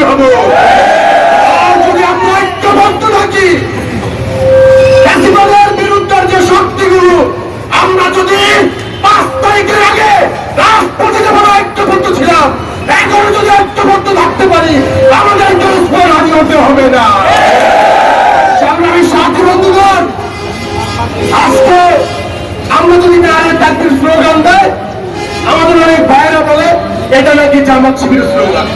রাজি হব। আর যদি আমরা ঐক্যবদ্ধ থাকি, ফ্যাসিবাদের বিরুদ্ধে যে শক্তিগুলো, আমরা যদি 5 তারিখের আগে রাজপথে যেমন ঐক্যবদ্ধ ছিলাম, এখন যদি ঐক্যবদ্ধ থাকতে পারি, আমাদের কেউ রাজি হতে হবে না। সংগ্রামী সাথী বন্ধুগণ, আজকে আমরা যদি নারী তাকবীর স্লোগান দেয়, আমাদের অনেক ভাইরা বলে এটা নাকি জামাত শিবিরের স্লোগান।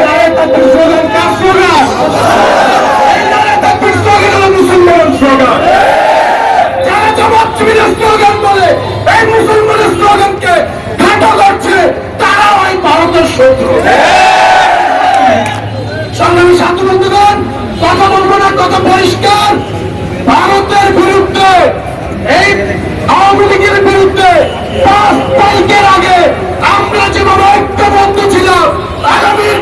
নারী তাকবীর স্লোগান কার স্লোগান? এই নারী তাকবীর স্লোগান হলো মুসলমানের স্লোগান। যারা জামাত শিবিরের স্লোগান বলে এই মুসলমানের স্লোগানকে ঘাটো করছে, তারাও এই ভারতের শত্রু। সংগ্রামী সাথী বন্ধুগণ, কথা বলবো না, কথা পরিষ্কার। ভারতের বিরুদ্ধে, এই আওয়ামী লীগের বিরুদ্ধে 5 তারিখের আগে আমরা যেভাবে ঐক্যবদ্ধ ছিলাম, আগামীর